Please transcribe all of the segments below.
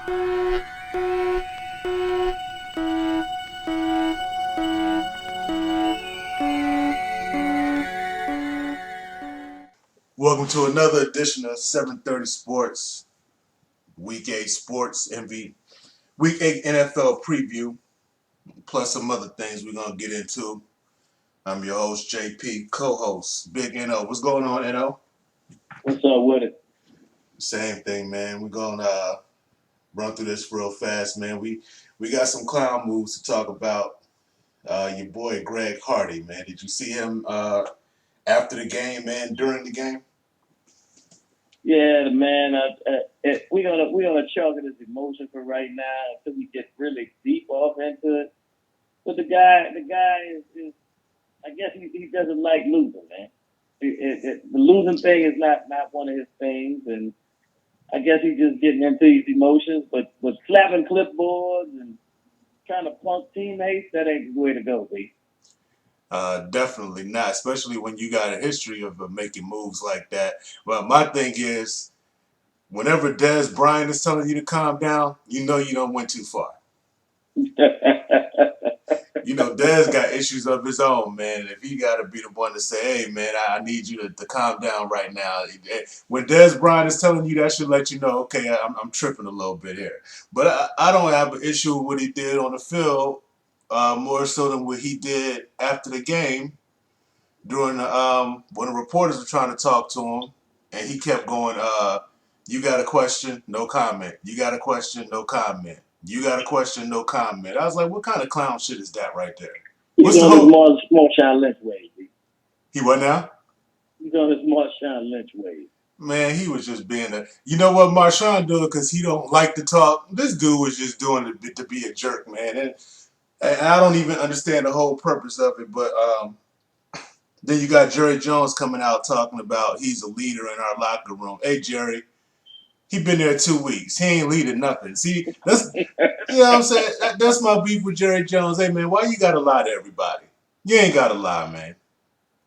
Welcome to another edition of 7:30 Sports, Week 8 Sports MV, Week 8 NFL preview, plus some other things we're going to get into. I'm your host, JP, co-host, Big NO. What's going on, NO? What's up with it? Same thing, man. We're going to run through this real fast, man. We got some clown moves to talk about. Your boy, Greg Hardy, man. Did you see him after the game and during the game? Yeah, man. We're gonna chalk it as emotion for right now until we get really deep off into it. But the guy is I guess he doesn't like losing, man. The losing thing is not one of his things, and I guess he's just getting into his emotions. But slapping clipboards and trying to punk teammates, that ain't the way to go, B. Definitely not, especially when you got a history of making moves like that. Well, my thing is, whenever Dez Bryant is telling you to calm down, you know you don't went too far. You know, Dez got issues of his own, man. If he got to be the one to say, hey, man, I need you to calm down right now. When Dez Bryant is telling you, that should let you know, okay, I'm tripping a little bit here. But I don't have an issue with what he did on the field, more so than what he did after the game during the when the reporters were trying to talk to him, and he kept going, you got a question, no comment. You got a question, no comment. You got a question, no comment. I was like, what kind of clown shit is that right there? He's What's the on his whole? Marshawn Lynch way, B. He what now? He's on his Marshawn Lynch way. Man, he was just being a. You know what Marshawn doing because he don't like to talk. This dude was just doing it to be a jerk, man. And I don't even understand the whole purpose of it, but then you got Jerry Jones coming out talking about he's a leader in our locker room. Hey, Jerry, he been there 2 weeks. He ain't leading nothing. See, that's you know what I'm saying. That's my beef with Jerry Jones. Hey, man, why you gotta lie to everybody? You ain't gotta lie, man.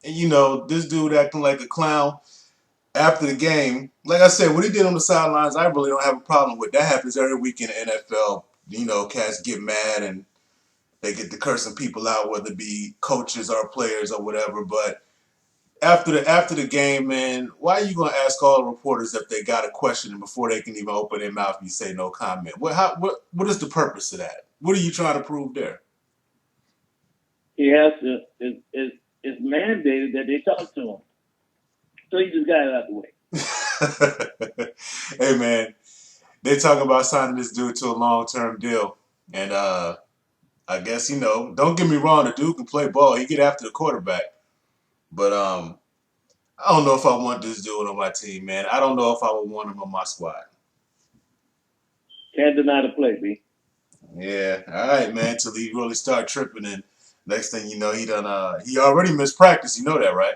And you know this dude acting like a clown after the game. Like I said, what he did on the sidelines, I really don't have a problem with. That happens every week in the NFL. You know, cats get mad and they get to cursing people out, whether it be coaches or players or whatever. But after the game, man, why are you gonna ask all the reporters if they got a question before they can even open their mouth? You say no comment. What is the purpose of that? What are you trying to prove there? He has to is mandated that they talk to him. So he just got it out the way. Hey man, they talking about signing this dude to a long-term deal, and I guess don't get me wrong, the dude can play ball. He get after the quarterback, but I don't know if I want this dude on my team, man. I don't know if I would want him on my squad. Can't deny the play, B. Yeah, all right, man. Till he really start tripping, and next thing you know, he already missed practice. You know that, right?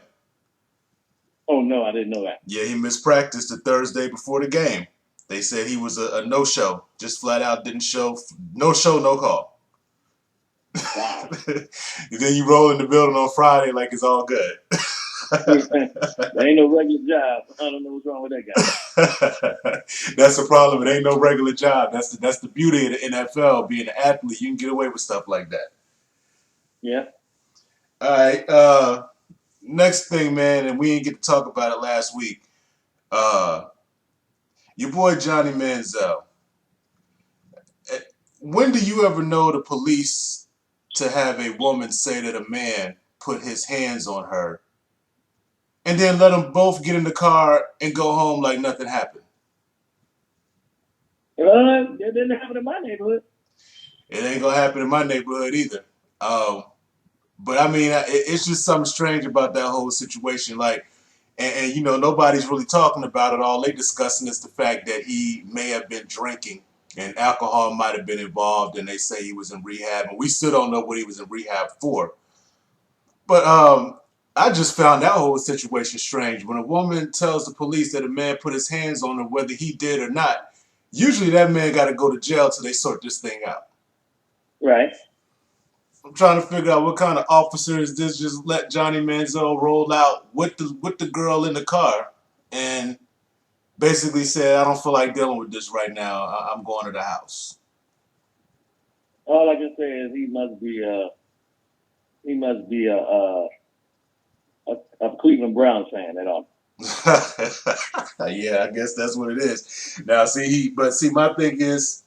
Oh no, I didn't know that. Yeah, he missed practice the Thursday before the game. They said he was a no show, just flat out didn't show, no show, no call. Wow. And then you roll in the building on Friday like it's all good. There ain't no regular job. I don't know what's wrong with that guy. That's the problem. It ain't no regular job. That's the beauty of the NFL. Being an athlete, you can get away with stuff like that. Yeah. All right. Next thing, man, and we didn't get to talk about it last week. Uh, your boy Johnny Manziel. When do you ever know the police to have a woman say that a man put his hands on her and then let them both get in the car and go home like nothing happened? It didn't happen in my neighborhood. It ain't gonna happen in my neighborhood either. But I mean, it's just something strange about that whole situation. Like, and nobody's really talking about it. All they discussing is the fact that he may have been drinking and alcohol might have been involved, and they say he was in rehab, and we still don't know what he was in rehab for. But I just found that whole situation strange. When a woman tells the police that a man put his hands on her, whether he did or not, usually that man got to go to jail till they sort this thing out. Right. I'm trying to figure out what kind of officer is this. Just let Johnny Manziel roll out with the girl in the car, and basically said, "I don't feel like dealing with this right now. I'm going to the house." All I can say is he must be a Cleveland Browns fan at all. Yeah, I guess that's what it is. Now, see, my thing is,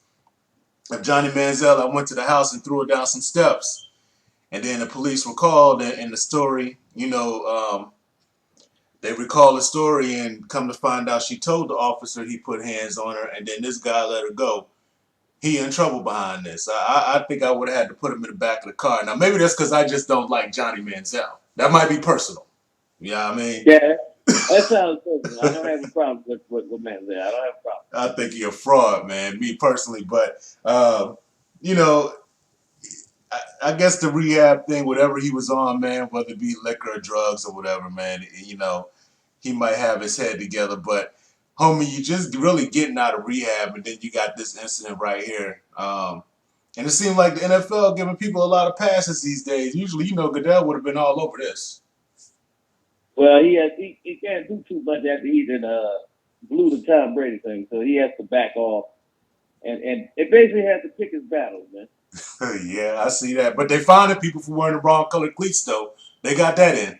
if Johnny Manziel, I went to the house and threw her down some steps, and then the police were called, and the story, they recall the story and come to find out she told the officer he put hands on her, and then this guy let her go. He in trouble behind this. I think I would have had to put him in the back of the car. Now, maybe that's because I just don't like Johnny Manziel. That might be personal. You know what I mean? Yeah, that sounds personal. I don't have a problem with Manziel. I don't have a problem. I think he a fraud, man, me personally. But, you know, I guess the rehab thing, whatever he was on, man, whether it be liquor or drugs or whatever, man, he might have his head together. But, homie, you just really getting out of rehab, and then you got this incident right here. And it seemed like the NFL giving people a lot of passes these days. Usually, Goodell would have been all over this. Well, he can't do too much after he did blew the Tom Brady thing, so he has to back off and it basically has to pick his battles, man. Yeah, I see that. But they finding people for wearing the wrong colored cleats, though. They got that in.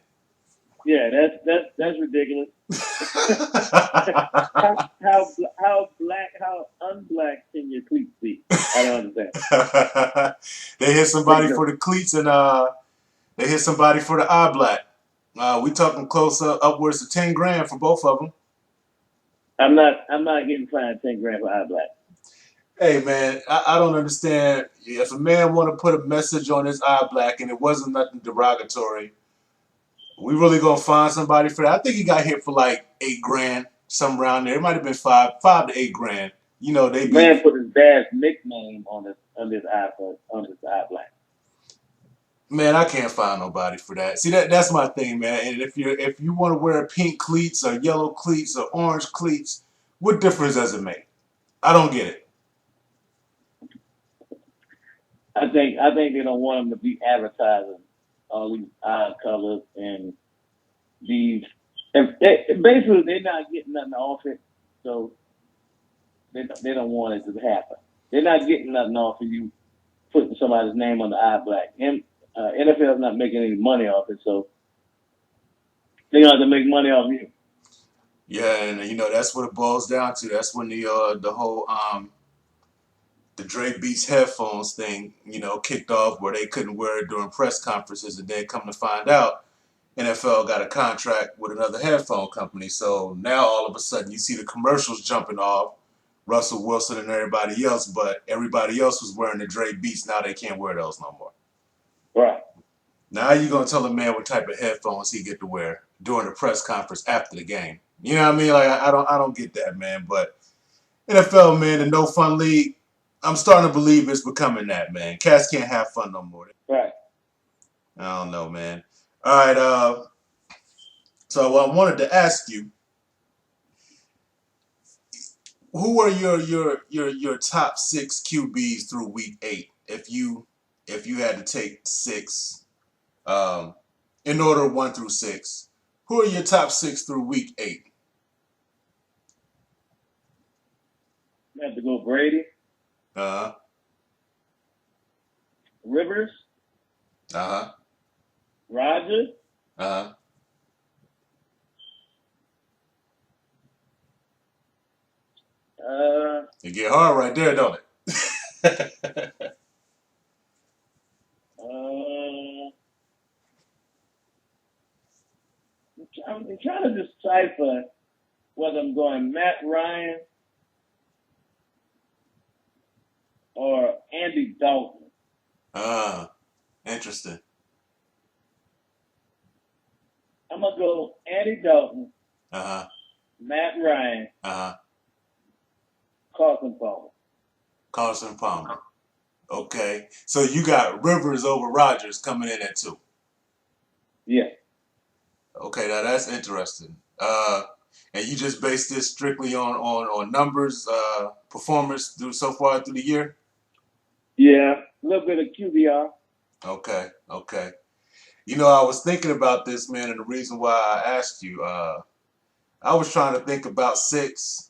Yeah, that's ridiculous. How unblack can your cleats be? I don't understand. They hit somebody for the cleats and they hit somebody for the eye black. We talking close upwards of 10 grand for both of them. I'm not getting fined 10 grand for eye black. Hey man, I don't understand. If a man want to put a message on his eye black and it wasn't nothing derogatory, we really gonna find somebody for that? I think he got hit for like 8 grand, somewhere around there. It might have been five to 8 grand. They be. Man put his dad's nickname on his eye black. Man, I can't find nobody for that. See, that's my thing, man. And if you want to wear pink cleats or yellow cleats or orange cleats, what difference does it make? I don't get it. I think they don't want him to be advertising all these eye colors and these. Basically, they're not getting nothing off it, so they don't want it to happen. They're not getting nothing off of you putting somebody's name on the eye black. And NFL's not making any money off it, so they're gonna have to make money off you. Yeah, and that's what it boils down to. That's when the whole the Dre Beats headphones thing kicked off, where they couldn't wear it during press conferences, and then come to find out, NFL got a contract with another headphone company. So now all of a sudden you see the commercials jumping off, Russell Wilson and everybody else, but everybody else was wearing the Dre Beats. Now they can't wear those no more. Right. Now how you gonna tell a man what type of headphones he get to wear during the press conference after the game? You know what I mean? Like I don't get that, man. But NFL, man, the no fun league, I'm starting to believe it's becoming that, man. Cats can't have fun no more. Right. I don't know, man. All right, so I wanted to ask you, who are your top six QBs through week 8? If you had to take six, um, in order 1 through 6, who are your top six through week 8? You have to go Brady, Uh huh. Rivers, Uh huh. Rogers. Uh huh. Uh, It get hard right there, don't it? uh, I'm trying to decipher whether I'm going Matt Ryan or Andy Dalton. Interesting. I'm gonna go Andy Dalton, Uh huh. Matt Ryan, Uh huh. Carson Palmer. Carson Palmer. Okay. So you got Rivers over Rodgers coming in at 2. Yeah, Okay, now that's interesting. And you just based this strictly on numbers, performance through so far through the year. yeah, a little bit of QBR. Okay, okay. I was thinking about this, man, and the reason why I asked you, I was trying to think about 6,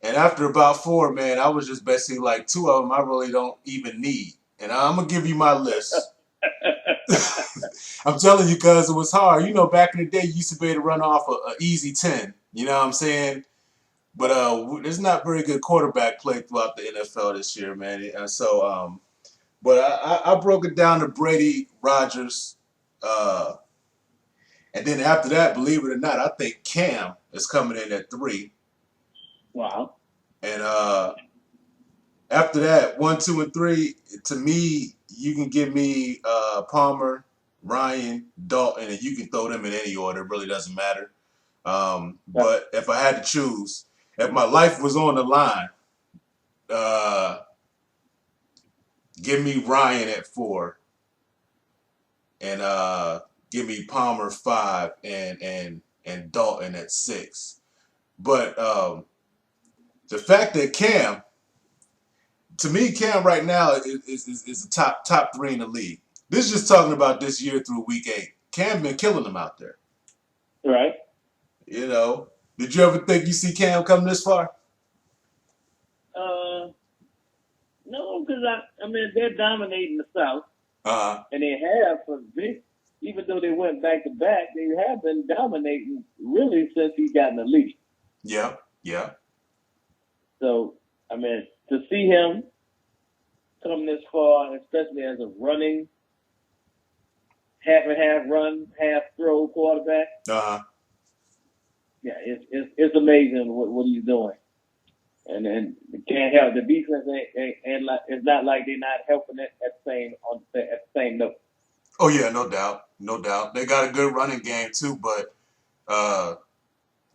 And after about four, man, I was just basically like two of them I really don't even need. And I'm gonna give you my list. I'm telling you, cause it was hard. You know, back in the day, you used to be able to run off a easy 10. You know what I'm saying? But there's not very good quarterback play throughout the NFL this year, man. But I broke it down to Brady, Rodgers, uh, and then after that, believe it or not, I think Cam is coming in at three. Wow. And after that, one, two, and three, to me, you can give me Palmer, Ryan, Dalton, and you can throw them in any order. It really doesn't matter. But if I had to choose, if my life was on the line, uh, give me Ryan at four, and give me Palmer five, and Dalton at six. But the fact that Cam, to me, Cam right now is the top three in the league. This is just talking about this year through week 8. Cam been killing them out there. Right. You know, did you ever think you see Cam come this far? Uh, no, because I mean they're dominating the South, Uh, and they have for big. Even though they went back to back, they have been dominating really since he got in the league. yeah, yeah. So I mean to see him come this far, especially as a running half and half run, half throw quarterback, Uh, yeah, it's amazing what he's doing. And then can't help the defense ain't like it's not like they're not helping it at the same note. oh yeah, no doubt, no doubt. They got a good running game too, but uh,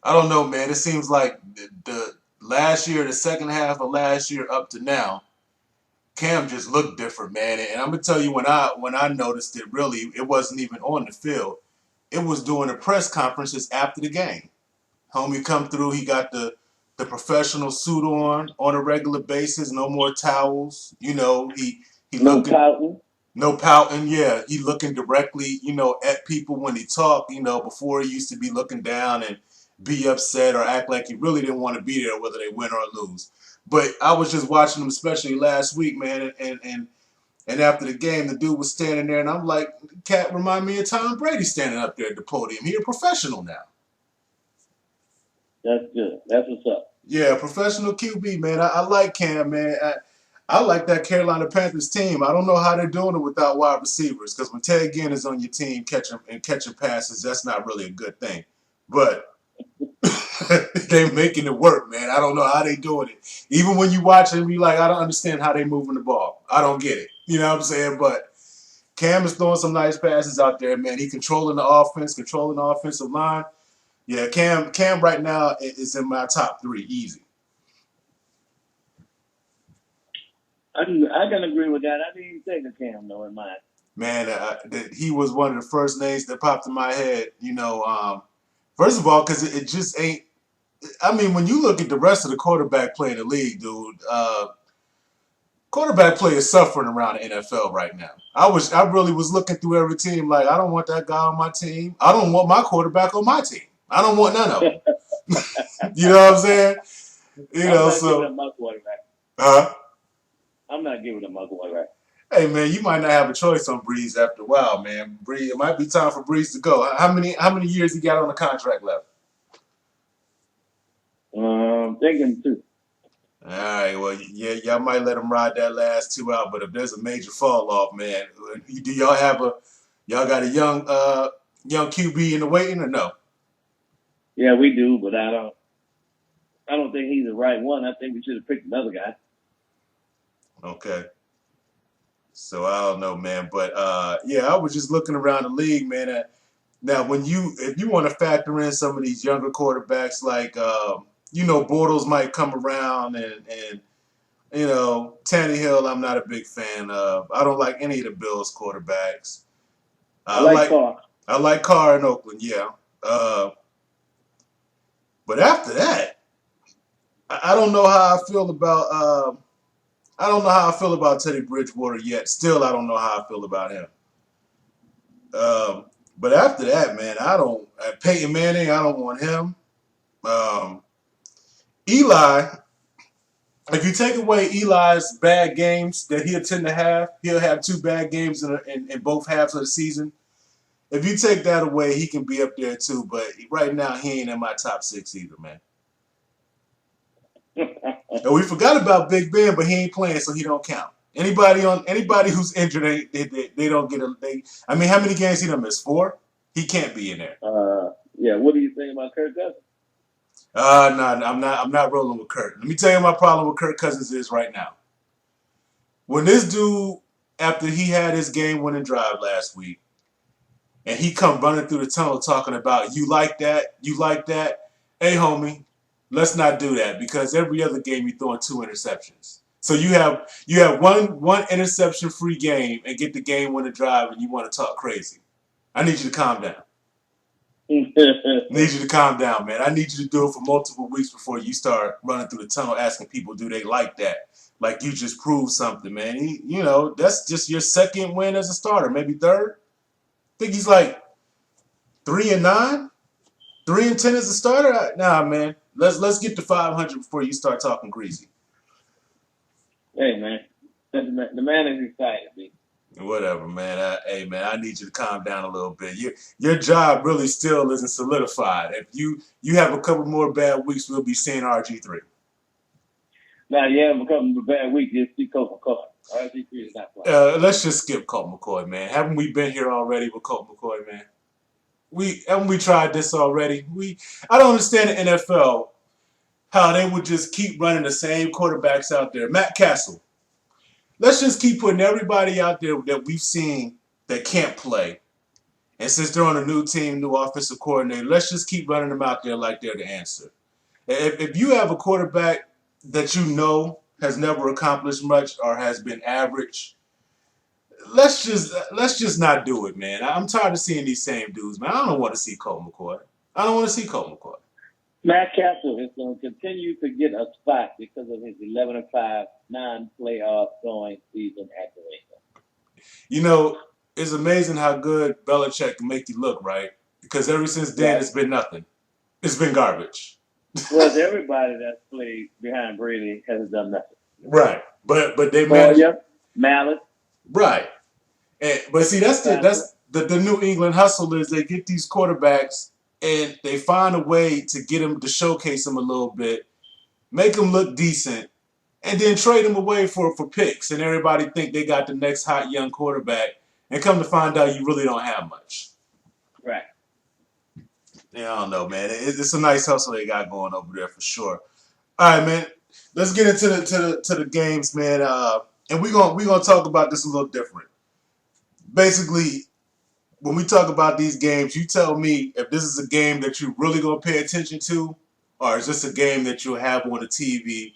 I don't know, man. It seems like the last year, the second half of last year up to now, Cam just looked different, man. And I'm gonna tell you when I noticed it, really, it wasn't even on the field. It was during the press conferences after the game. Homie come through, he got the professional suit on a regular basis, no more towels. You know, he No looking pouting. no pouting, yeah. He looking directly, at people when he talk, before he used to be looking down and be upset or act like he really didn't want to be there, whether they win or lose. But I was just watching him, especially last week, man, and after the game, the dude was standing there, and I'm like, cat remind me of Tom Brady standing up there at the podium. He a professional now. That's good. That's what's up. Yeah, professional QB, man. I like Cam, man. I like that Carolina Panthers team. I don't know how they're doing it without wide receivers, because when Ted Ginn is on your team catching passes, that's not really a good thing. But they making it work, man. I don't know how they doing it. Even when you watch them, you like, I don't understand how they moving the ball. I don't get it. You know what I'm saying? But Cam is throwing some nice passes out there, man. He controlling the offense, controlling the offensive line. Yeah, Cam right now is in my top three, easy. I can agree with that. I didn't even think of Cam though in mine. Man, he was one of the first names that popped in my head. First of all, because it just ain't. I mean, when you look at the rest of the quarterback play in the league, dude, quarterback play is suffering around the NFL right now. I really was looking through every team like I don't want that guy on my team. I don't want my quarterback on my team. I don't want none of them. You know what I'm saying? I'm not giving So up my quarterback. uh, I'm not giving up my quarterback. hey man, you might not have a choice on Breeze after a while, man. Breeze, it might be time for Breeze to go. How many years he got on the contract left? Thinking too. All right, well, yeah, y'all might let him ride that last two out, but if there's a major fall off, man, do y'all got a young QB in the waiting or no? Yeah, we do, but I don't think he's the right one. I think we should have picked another guy. Okay, so I don't know, man, but yeah, I was just looking around the league, man. Now, if you want to factor in some of these younger quarterbacks, like Bortles might come around, and Tannehill, I'm not a big fan of. I don't like any of the Bills quarterbacks. I I like like Carr. I like Carr in Oakland, yeah. But after that, I don't know how I feel about I don't know how I feel about Teddy Bridgewater yet. Still, I don't know how I feel about him. Um, but after that, man, I don't. Peyton Manning, I don't want him. Um, Eli. If you take away Eli's bad games that he'll tend to have, he'll have two bad games in both halves of the season. If you take that away, he can be up there too. But right now, he ain't in my top six either, man. And we forgot about Big Ben, but he ain't playing, so he don't count. Anybody who's injured, they don't get a. I mean, how many games he done missed? 4. He can't be in there. Yeah. What do you think about Kirk Cousins? No, I'm not rolling with Kirk. Let me tell you my problem with Kirk Cousins is right now. When this dude, after he had his game-winning drive last week, and he come running through the tunnel talking about you like that. Hey, homie, let's not do that because every other game you're throwing 2 interceptions. So you have one interception free game and get the game-winning drive, and you want to talk crazy. I need you to calm down. Need you to calm down, man. I need you to do it for multiple weeks before you start running through the tunnel asking people, do they like that? Like you just proved something, man. That's just your second win as a starter, maybe third. I think he's like 3-9, 3-10 as a starter. Nah, man. Let's get to 500 before you start talking greasy. Hey, man. The man is excited, B. Whatever, man. Hey, man, I need you to calm down a little bit. Your job really still isn't solidified. If you have a couple more bad weeks, we'll be seeing RG3. Now, you haven't become a bad week. Just see Coach McCoy. RG3 is not playing. Let's just skip Colt McCoy, man. Haven't we been here already with Colt McCoy, man? Haven't we tried this already? I don't understand the NFL how they would just keep running the same quarterbacks out there. Matt Castle. Let's just keep putting everybody out there that we've seen that can't play. And since they're on a new team, new offensive coordinator, let's just keep running them out there like they're the answer. If you have a quarterback that you know has never accomplished much or has been average, let's just not do it, man. I'm tired of seeing these same dudes, man. I don't want to see Colt McCoy. I don't want to see Colt McCoy. Matt Castle is going to continue to get a spot because of his 11-5 non-playoff going season at the Rangers. It's amazing how good Belichick can make you look, right? Because ever since then, Right. it's been nothing. It's been garbage. Well, everybody that's played behind Brady has done nothing. Right, but they managed. Boya, Mallett. Right, but see, that's the New England hustle is they get these quarterbacks and they find a way to get them to showcase them a little bit, make them look decent, and then trade them away for picks, and everybody think they got the next hot young quarterback, and come to find out you really don't have much. Right. Yeah, I don't know, man. It's a nice hustle they got going over there for sure. All right, man. Let's get into the games, man. And we're gonna talk about this a little different. Basically, when we talk about these games, you tell me if this is a game that you're really gonna pay attention to, or is this a game that you'll have on the TV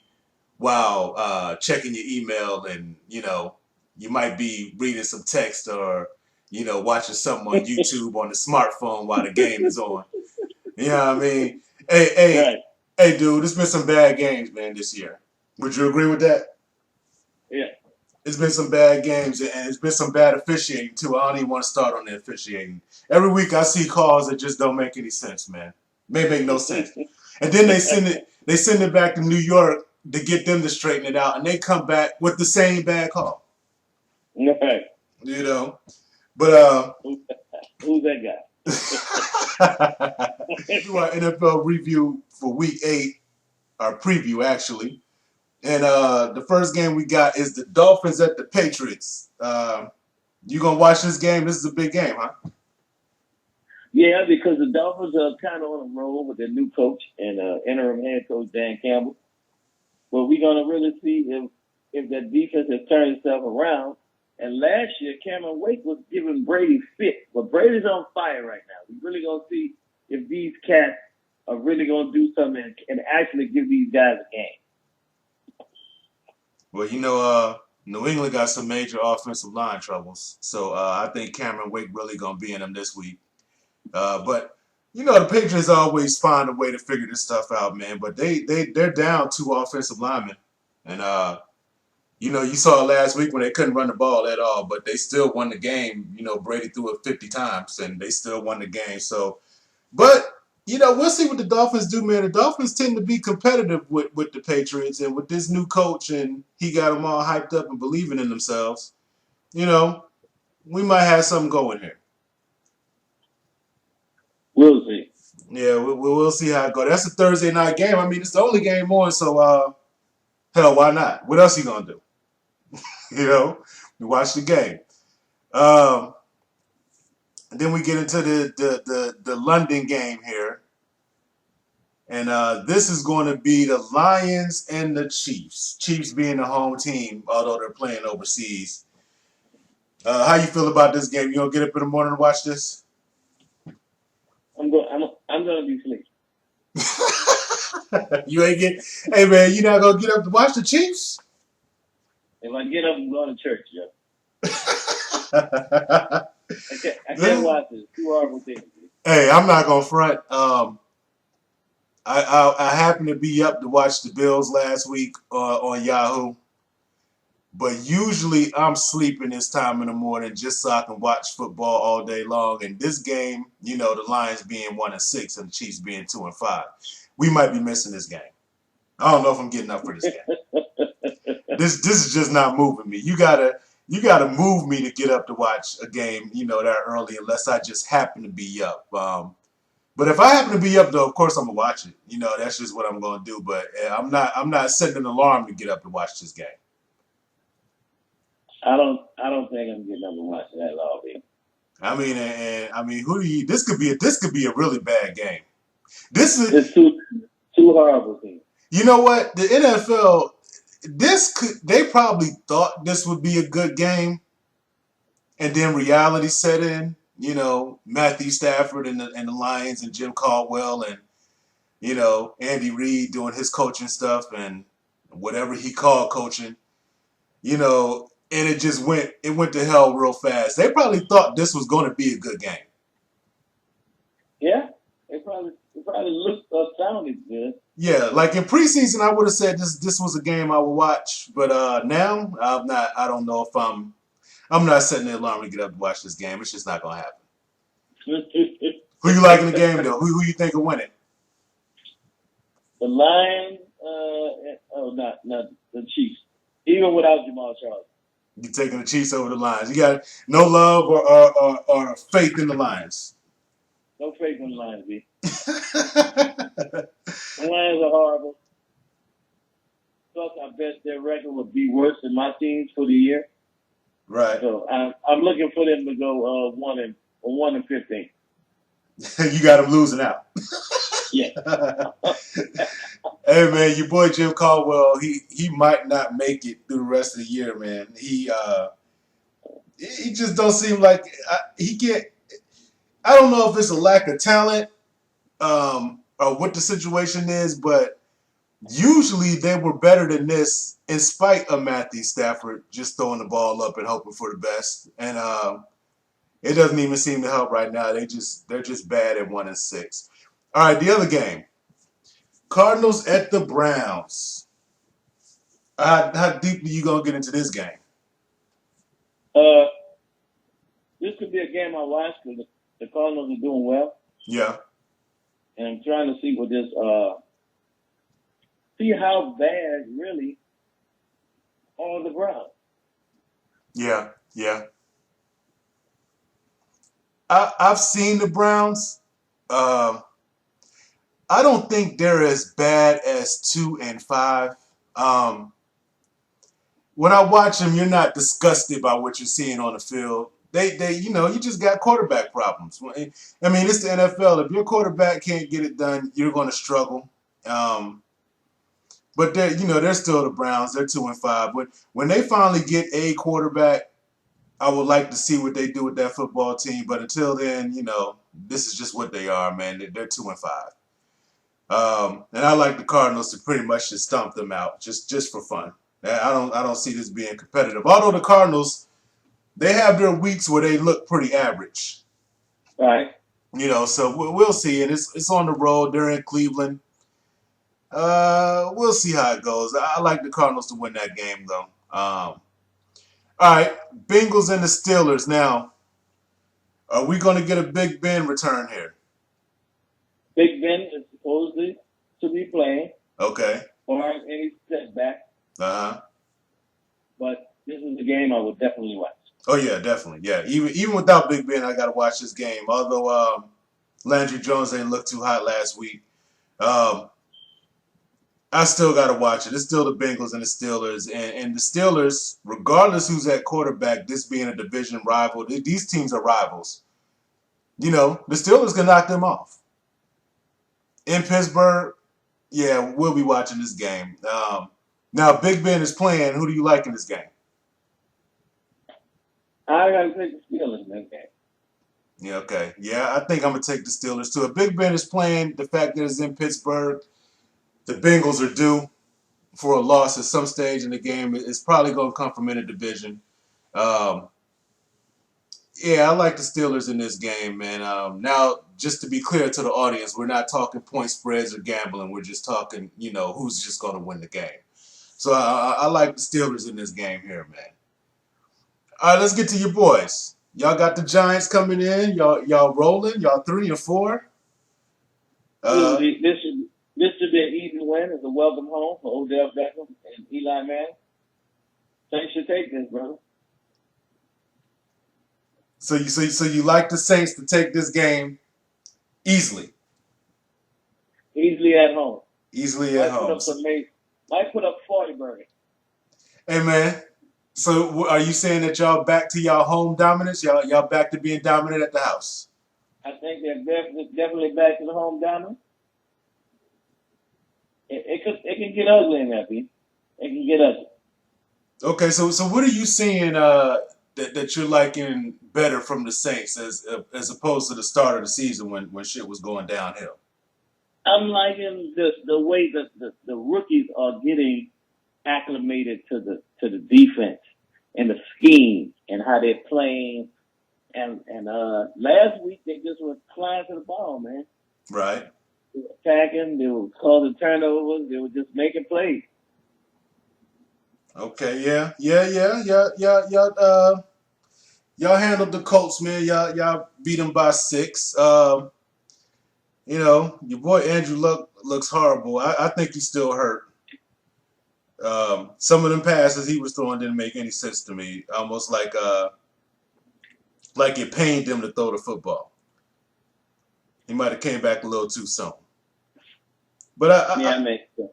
while checking your email and you might be reading some text or watching something on YouTube on the smartphone while the game is on. You know what I mean? Hey, hey, Right. hey, dude, there's been some bad games, man, this year. Would you agree with that? Yeah. It's been some bad games, and it's been some bad officiating, too. I don't even want to start on the officiating. Every week I see calls that just don't make any sense, man. May make no sense. And then they send it back to New York to get them to straighten it out, and they come back with the same bad call. Right. But Who's that guy? do our NFL review for Week 8, our preview actually, and the first game we got is the Dolphins at the Patriots. You gonna watch this game? This is a big game, huh? Yeah, because the Dolphins are kind of on a roll with their new coach and interim head coach Dan Campbell. But we're gonna really see if that defense has turned itself around. And last year, Cameron Wake was giving Brady fit, but Brady's on fire right now. We're really gonna see if these cats are really gonna do something and actually give these guys a game. Well, New England got some major offensive line troubles, so I think Cameron Wake really gonna be in them this week. But the Patriots always find a way to figure this stuff out, man. But they're down 2 offensive linemen, and you saw it last week when they couldn't run the ball at all, but they still won the game. Brady threw it 50 times, and they still won the game. So, but We'll see what the Dolphins do, man. The Dolphins tend to be competitive with the Patriots, and with this new coach, and he got them all hyped up and believing in themselves. You know, we might have something going here. We'll see. Yeah, we'll see how it goes. That's a Thursday night game. I mean, it's the only game on, so hell, why not? What else you gonna do? We watch the game. Um, then we get into the London game here. And this is going to be the Lions and the Chiefs. Chiefs being the home team, although they're playing overseas. How you feel about this game? You gonna get up in the morning to watch this? I'm gonna be asleep. You ain't get. Hey man, you not gonna get up to watch the Chiefs? If I get up and go to church, yeah. I can't watch this. Too horrible things. Hey, I'm not gonna front. I happened to be up to watch the Bills last week on Yahoo. But usually I'm sleeping this time in the morning just so I can watch football all day long. And this game, the Lions being 1-6 and the Chiefs being 2-5, we might be missing this game. I don't know if I'm getting up for this game. This is just not moving me. You gotta move me to get up to watch a game, that early, unless I just happen to be up. But if I happen to be up, though, of course I'm gonna watch it. That's just what I'm gonna do. But I'm not setting an alarm to get up to watch this game. I don't think I'm getting up and watching that lobby. I mean, who do you? This could be a really bad game. This is, It's two horrible things. you know what, the NFL. They probably thought this would be a good game, and then reality set in. Matthew Stafford and the Lions and Jim Caldwell and Andy Reid doing his coaching stuff and whatever he called coaching. And it went to hell real fast. They probably thought this was going to be a good game. Yeah, it probably looked or sounded good. Yeah, like in preseason, I would have said this was a game I would watch, but now I'm not. I don't know if I'm not setting the alarm to get up to watch this game. It's just not gonna happen. Who you like in the game though? Who you think will win it? The Lions, not the Chiefs. Even without Jamal Charles. You taking the Chiefs over the Lions? You got no love or faith in the Lions? No faith in the Lions, B. The Lions are horrible. Plus, I bet their record would be worse than my team's for the year. Right. So I'm looking for them to go 1-15. You got them losing out. Yeah. Hey man, your boy Jim Caldwell, he might not make it through the rest of the year, man. He just don't seem like he can't. I don't know if it's a lack of talent or what the situation is, but usually they were better than this in spite of Matthew Stafford just throwing the ball up and hoping for the best. And it doesn't even seem to help right now. They're just bad at 1-6. All right, the other game. Cardinals at the Browns. How deeply you gonna get into this game? Uh, this could be a game I watch because the Cardinals are doing well, Yeah, and I'm trying to see what this see how bad really are the Browns. yeah, yeah. I've seen the Browns. Uh, I don't think they're as bad as 2-5. Um, when I watch them, you're not disgusted by what you're seeing on the field. You just got quarterback problems. I mean, it's the NFL. If your quarterback can't get it done, you're going to struggle. But they're still the Browns. They're 2-5. But when they finally get a quarterback, I would like to see what they do with that football team. But until then, this is just what they are, man. They're 2-5. And I like the Cardinals to pretty much just stomp them out, just for fun. I don't see this being competitive. Although the Cardinals, they have their weeks where they look pretty average. All right. So we'll see. And it's on the road. They're in Cleveland. We'll see how it goes. I like the Cardinals to win that game, though. All right, Bengals and the Steelers. Now, are we going to get a Big Ben return here? Big Ben is supposedly to be playing, Okay. or any setback, Uh huh. but this is a game I would definitely watch. Oh yeah, definitely. Yeah. Even without Big Ben, I got to watch this game. Although Landry Jones ain't looked too hot last week. Um, I still got to watch it. It's still the Bengals and the Steelers, and the Steelers, regardless who's at quarterback, this being a division rival, these teams are rivals. You know, the Steelers can knock them off in Pittsburgh. Yeah, we'll be watching this game. Now, Big Ben is playing. Who do you like in this game? I got to take the Steelers in that game. Yeah, okay. Yeah, I think I'm gonna take the Steelers too. If Big Ben is playing, the fact that it's in Pittsburgh, the Bengals are due for a loss at some stage in the game. It's probably gonna come from in a division. Um, yeah, I like the Steelers in this game, man. Now, just to be clear to the audience, we're not talking point spreads or gambling. We're just talking, who's just gonna win the game. So I like the Steelers in this game here, man. All right, let's get to your boys. Y'all got the Giants coming in. Y'all rolling. Y'all 3-4. Uh, This should be an easy win. It's a welcome home for Odell Beckham and Eli Manning. Saints should take this, brother. so you like the Saints to take this game easily, Easily at home. easily at Might put home. up might put up 40 burgers. Hey man, so are you saying that y'all back to y'all home dominance? Y'all back to being dominant at the house? I think they're definitely back to the home dominance. It can get ugly in that beat. It can get ugly. Okay, so what are you seeing that you're liking better from the Saints as opposed to the start of the season when shit was going downhill? I'm liking the way that the rookies are getting acclimated to the defense and the scheme and how they're playing. And last week they just were flying to the ball, man. Right. They were attacking, they were causing turnovers, they were just making plays. Okay. Yeah. Y'all handled the Colts, man. Y'all beat them by 6. Your boy Andrew Luck looks horrible. I think he's still hurt. Some of them passes he was throwing didn't make any sense to me. Almost like it pained him to throw the football. He might have came back a little too soon. But Yeah, I mean, so.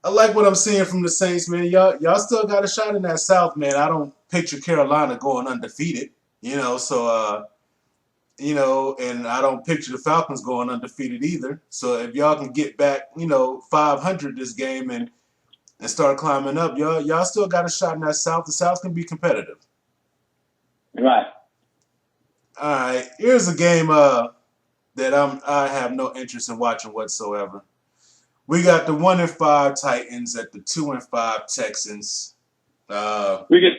I like what I'm seeing from the Saints, man. Y'all still got a shot in that South, man. I don't picture Carolina going undefeated, and I don't picture the Falcons going undefeated either. So if y'all can get back, 500 this game and start climbing up, y'all still got a shot in that South. The South can be competitive. Right. All right, here's a game that I have no interest in watching whatsoever. We got the 1-5 Titans at the 2-5 Texans. We can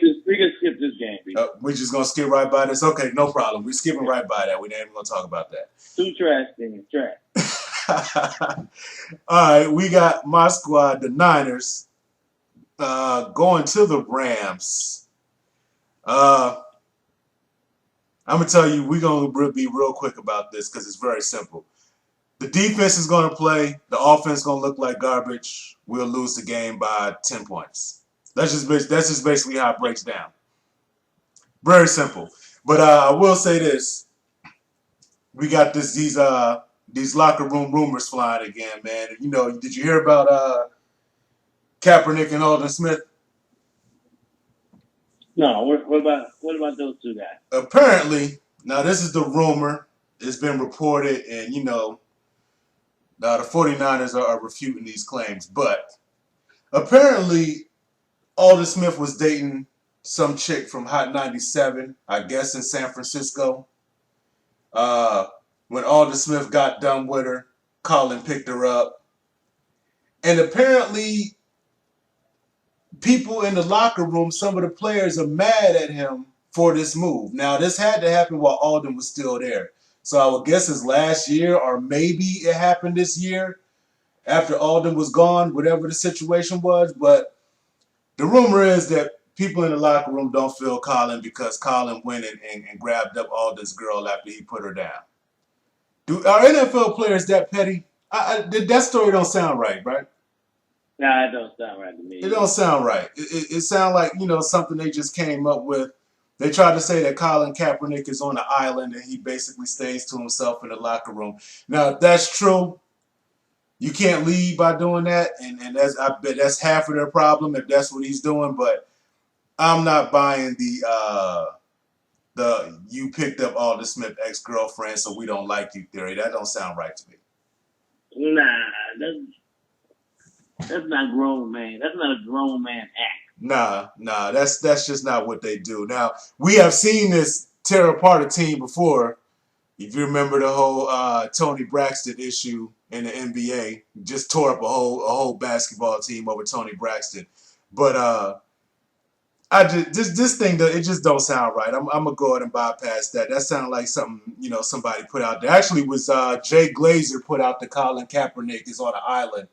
skip this game, B. We're just gonna skip right by this. Okay, no problem. We're skipping right by that. We ain't even gonna talk about that. Two trash things, trash. All right, we got my squad, the Niners, going to the Rams. I'm gonna tell you, we're gonna be real quick about this because it's very simple. The defense is gonna play. The offense is gonna look like garbage. We'll lose the game by 10 points. That's just basically how it breaks down. Very simple. But I will say this: we got these locker room rumors flying again, man. Did you hear about Kaepernick and Alden Smith? No, what about those two guys? Apparently, now this is the rumor. It's been reported, and the 49ers are refuting these claims. But apparently, Alden Smith was dating some chick from Hot 97, I guess in San Francisco. Uh, when Alden Smith got done with her, Colin picked her up. And apparently, people in the locker room, some of the players are mad at him for this move. Now, this had to happen while Alden was still there. So I would guess it's last year, or maybe it happened this year after Alden was gone, whatever the situation was. But the rumor is that people in the locker room don't feel Colin because Colin went and grabbed up Alden's girl after he put her down. Are NFL players that petty? That story don't sound right, right? Nah, it don't sound right to It me don't either. sound right. It sounds like something they just came up with. They tried to say that Colin Kaepernick is on the island and he basically stays to himself in the locker room. Now, if that's true, you can't lead by doing that, and I bet that's half of their problem if that's what he's doing. But I'm not buying the you picked up Alden Smith ex girlfriend, so we don't like you theory. That don't sound right to me. Nah, that's not grown man. That's not a grown man act. Nah, that's just not what they do. Now we have seen this tear apart a team before. If you remember the whole Tony Braxton issue in the NBA, just tore up a whole basketball team over Tony Braxton. But I just this thing it just don't sound right. I'm gonna go ahead and bypass that. That sounded like something somebody put out there. Actually, it was Jay Glazer put out the Colin Kaepernick is on an island,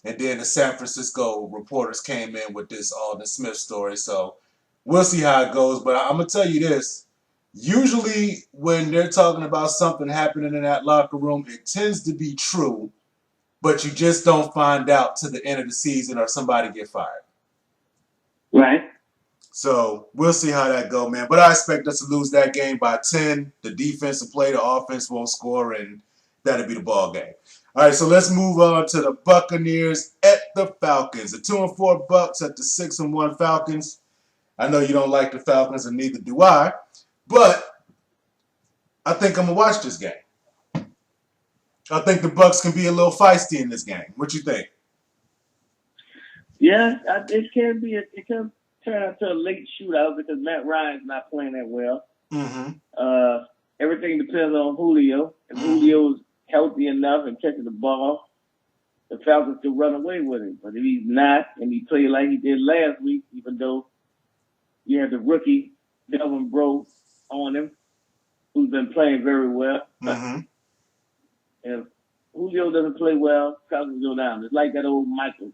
and then the San Francisco reporters came in with this Alden Smith story. So we'll see how it goes. But I'm gonna tell you this. Usually, when they're talking about something happening in that locker room, it tends to be true, but you just don't find out to the end of the season or somebody get fired. Right. So we'll see how that go, man. But I expect us to lose that game by 10. The defense will play, the offense won't score, and that'll be the ball game. All right, so let's move on to the Buccaneers at the Falcons. The 2-4 Bucks at the 6-1 Falcons. I know you don't like the Falcons, and neither do I, but I think I'm gonna watch this game. I think the Bucks can be a little feisty in this game. What you think? Yeah, it can be. It can turn out to a late shootout because Matt Ryan's not playing that well. Mm-hmm. Everything depends on Julio. If Julio's healthy enough and catching the ball, the Falcons could run away with him. But if he's not, and he played like he did last week, even though you had the rookie Delvin Bro on him, who's been playing very well. Mm-hmm. If Julio doesn't play well, Falcons go down. It's like that old Michael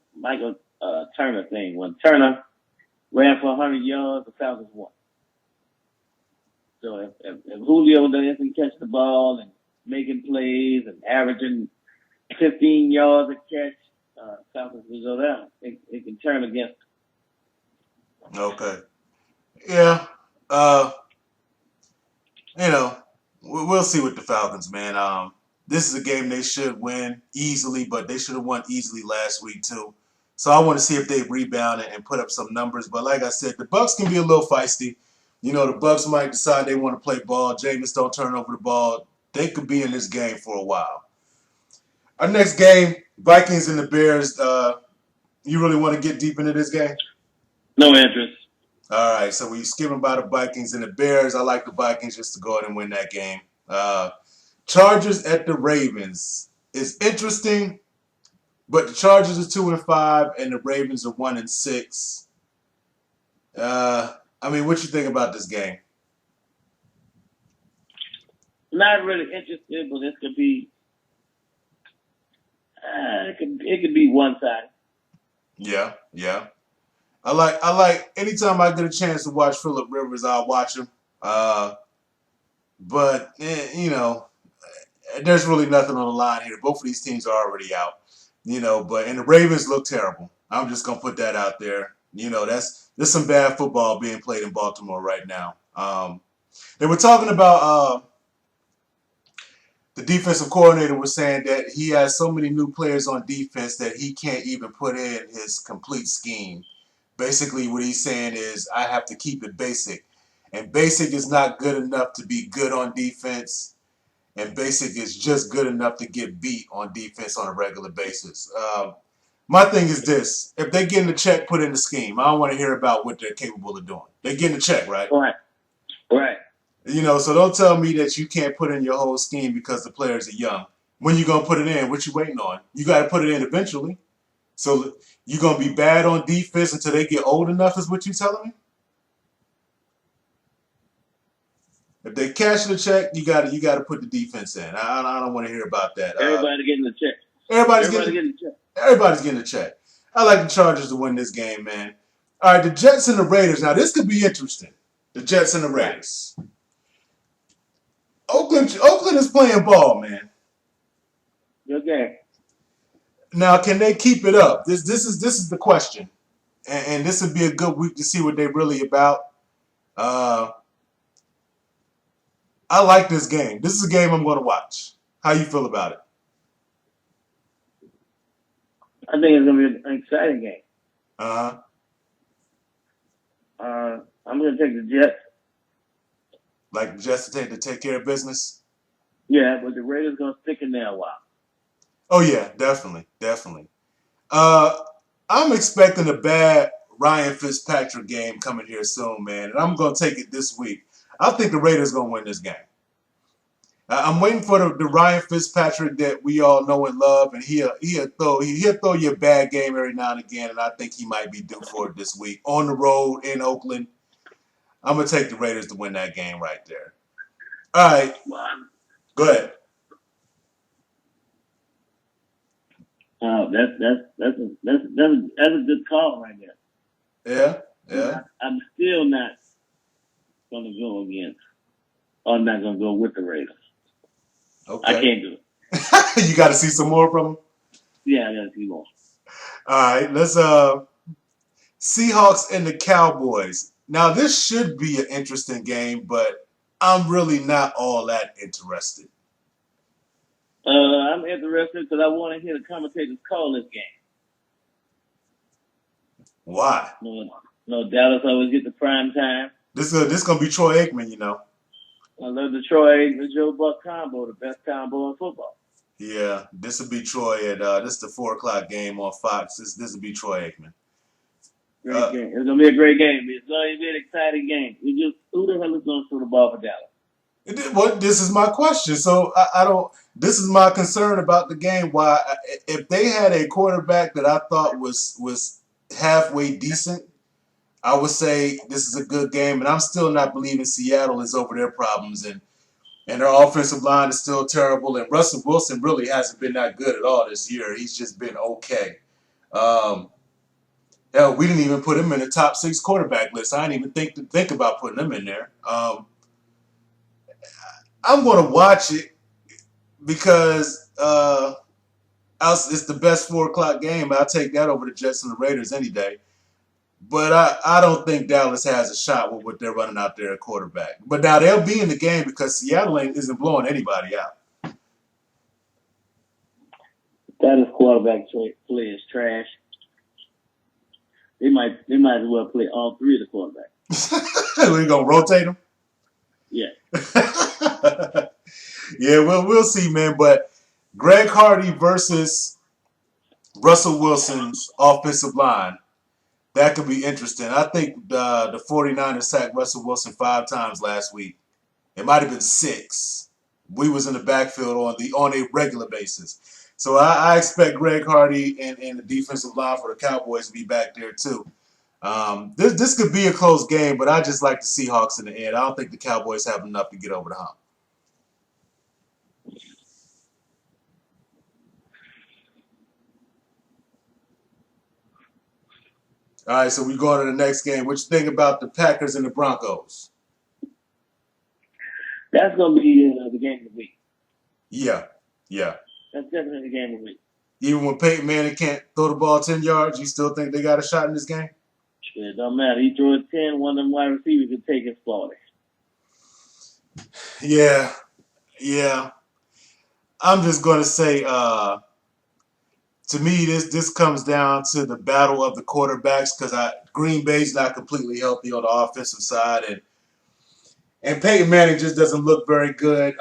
Turner thing. When Turner ran for 100 yards, the Falcons won. So if Julio doesn't catch the ball and making plays and averaging 15 yards a catch, Falcons will go down. It can turn against Okay. Yeah. You know, we'll see with the Falcons, man. This is a game they should win easily, but they should have won easily last week too. So I want to see if they rebound and put up some numbers. But like I said, the Bucks can be a little feisty. The Bucks might decide they want to play ball. Jameis don't turn over the ball. They could be in this game for a while. Our next game, Vikings and the Bears. You really want to get deep into this game? no interest. All right, so we skipping by the Vikings and the Bears. I like the Vikings just to go ahead and win that game. Chargers at the Ravens is interesting, but the Chargers are 2-5 and the Ravens are 1-6. I mean, what you think about this game? Not really interested, but this could be. It could be one side. Yeah. I like anytime I get a chance to watch Phillip Rivers, I'll watch him. But there's really nothing on the line here. Both of these teams are already out. And the Ravens look terrible. I'm just gonna put that out there. There's some bad football being played in Baltimore right now. They were talking about the defensive coordinator was saying that he has so many new players on defense that he can't even put in his complete scheme. Basically, what he's saying is I have to keep it basic. And basic is not good enough to be good on defense. And basic is just good enough to get beat on defense on a regular basis. My thing is this. If they get in the check, put in the scheme. I don't want to hear about what they're capable of doing. They get in the check, right? Right. So don't tell me that you can't put in your whole scheme because the players are young. When you going to put it in? What you waiting on? You got to put it in eventually. So you're going to be bad on defense until they get old enough is what you telling me? If they cash the check, you got to put the defense in. I don't want to hear about that. Everybody getting the check. Everybody's getting the check. I like the Chargers to win this game, man. All right, the Jets and the Raiders. Now, this could be interesting. The Jets and the Raiders. Oakland is playing ball, man. Good game. Now, can they keep it up? This is the question, and this would be a good week to see what they're really about. Uh, I like this game. This is a game I'm going to watch. How you feel about it? I think it's gonna be an exciting game. Uh I'm gonna take the Jets. like just to take care of business. Yeah, but the Raiders gonna stick in there a while. Oh yeah, definitely, definitely. Uh, I'm expecting a bad Ryan Fitzpatrick game coming here soon, man, and I'm going to take it this week. I think the Raiders going to win this game. I'm waiting for the Ryan Fitzpatrick that we all know and love, and he'll throw you a bad game every now and again, and I think he might be due for it this week on the road in Oakland. I'm gonna take the Raiders to win that game right there. All right, Wow. go ahead. That's a good call right there. Yeah, But yeah. I'm still not gonna go against. I'm not gonna go with the Raiders. I Okay. can't do it. You got to see some more from him. Yeah, I gotta see more. All right, let's Seahawks and the Cowboys. Now this should be an interesting game, but I'm really not all that interested. I'm interested because I want to hear the commentators call this game. Why? No, Dallas always get the prime time. This gonna be Troy Aikman, you know. I love the Troy and the Joe Buck combo, the best combo in football. Yeah, this will be Troy at this is the 4 o'clock game on Fox. This will be Troy Aikman. Great game. It's gonna be a great game. It's gonna be an exciting game. Who the hell is gonna throw the ball for Dallas? Well, this is my question. So I don't. This is my concern about the game. Why, if they had a quarterback that I thought was halfway decent, I would say this is a good game. And I'm still not believing Seattle is over their problems, and their offensive line is still terrible. And Russell Wilson really hasn't been that good at all this year. He's just been okay. Um, Hell, we didn't even put him in the top 6 quarterback list. I didn't even think about putting him in there. I'm going to watch it because it's the best 4 o'clock game. I'll take that over the Jets and the Raiders any day. But I don't think Dallas has a shot with what they're running out there at quarterback. But now they'll be in the game because Seattle isn't blowing anybody out. Dallas quarterback play is trash. They might as well play all 3 of the quarterbacks. We're going to rotate them? Yeah. Yeah, well, we'll see, man. But Greg Hardy versus Russell Wilson's offensive line, that could be interesting. I think the 49ers sacked Russell Wilson 5 times last week. It might have been 6. We was in the backfield on a regular basis. So I expect Greg Hardy and the defensive line for the Cowboys to be back there too. This could be a close game, but I just like the Seahawks in the end. I don't think the Cowboys have enough to get over the hump. All right, so we go on to the next game. What you think about the Packers and the Broncos? That's gonna be the game of the week. Yeah. That's definitely the game of the week. Even when Peyton Manning can't throw the ball 10 yards, you still think they got a shot in this game? It don't matter. He threw it 10, one of them wide receivers could take his 40. Yeah. I'm just gonna say, to me, this comes down to the battle of the quarterbacks because Green Bay's not completely healthy on the offensive side, and Peyton Manning just doesn't look very good.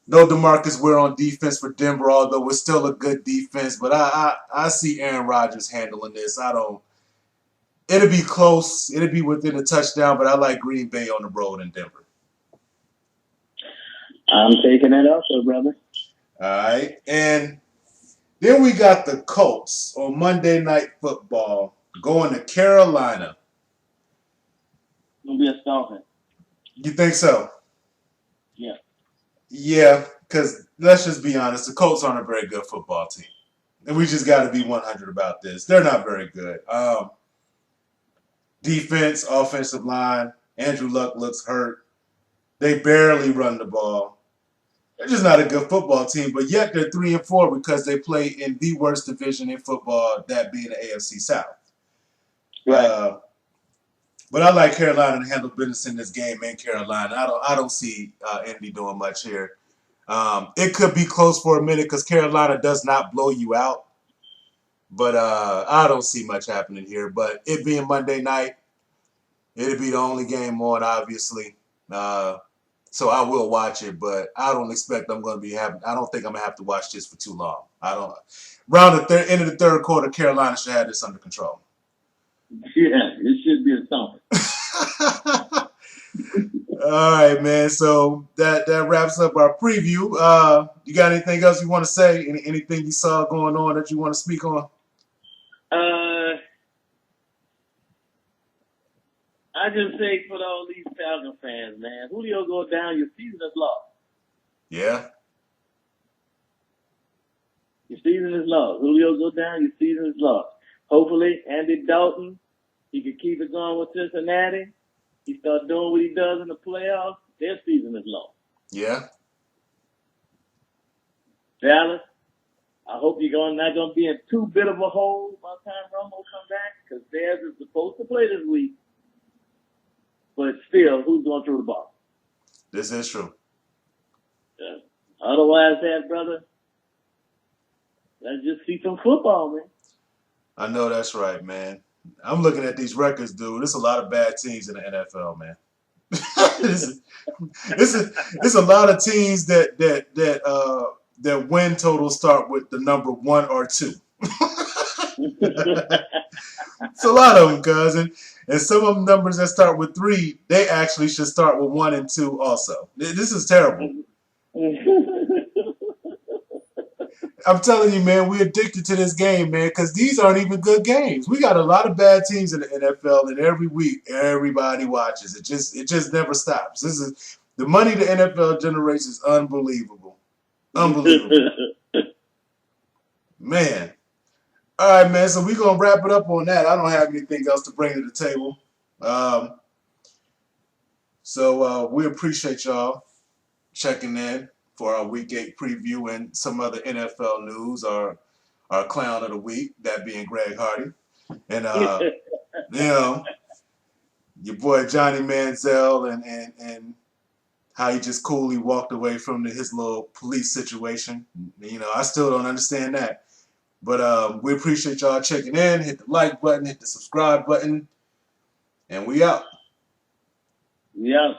No DeMarcus Ware on defense for Denver, although it's still a good defense. But I see Aaron Rodgers handling this. It'll be close. It'll be within a touchdown, but I like Green Bay on the road in Denver. I'm taking that also, brother. All right. And then we got the Colts on Monday Night Football going to Carolina. Gonna be a stalker. You think so? Yeah. Yeah, because let's just be honest, the Colts aren't a very good football team. And we just got to be 100 about this. They're not very good. Defense, offensive line, Andrew Luck looks hurt. They barely run the ball. They're just not a good football team, but yet they're 3-4 because they play in the worst division in football, that being the AFC South. Right. Uh, but I like Carolina to handle business in this game in Carolina. I don't see Indy doing much here. It could be close for a minute because Carolina does not blow you out, but I don't see much happening here. But it being Monday night, it'll be the only game on, obviously. Uh, so I will watch it, but I don't expect I'm going to be having. I don't think I'm gonna have to watch this for too long. I don't. Round the end of the third quarter, Carolina should have this under control. Yeah, it should be a thump. All right, man. So that wraps up our preview. You got anything else you want to say? Anything you saw going on that you want to speak on? I just say for all these Falcon fans, man, Julio go down, your season is lost. Yeah. Your season is lost. Julio go down, your season is lost. Hopefully, Andy Dalton, he can keep it going with Cincinnati. He start doing what he does in the playoffs. Their season is lost. Yeah. Dallas, I hope you're not going to be in too bit of a hole by the time Romo come back because theirs is supposed to play this week. But still, who's going through the ball? This is true. Yeah. Otherwise, that brother, let's just see some football, man. I know that's right, man. I'm looking at these records, dude. There's a lot of bad teams in the NFL, man. It's a lot of teams that win totals start with the number 1 or 2. It's a lot of them, cousin. And some of them numbers that start with 3, they actually should start with 1 and 2 also. This is terrible. I'm telling you, man, we're addicted to this game, man, because these aren't even good games. We got a lot of bad teams in the NFL, and every week everybody watches. It just never stops. This is the money the NFL generates is unbelievable. Unbelievable. Man. All right, man. So we're gonna wrap it up on that. I don't have anything else to bring to the table. So we appreciate y'all checking in for our Week 8 preview and some other NFL news. Our clown of the week, that being Greg Hardy, and you know your boy Johnny Manziel and how he just coolly walked away from his little police situation. I still don't understand that. But we appreciate y'all checking in. Hit the like button, hit the subscribe button, and we out. Yeah.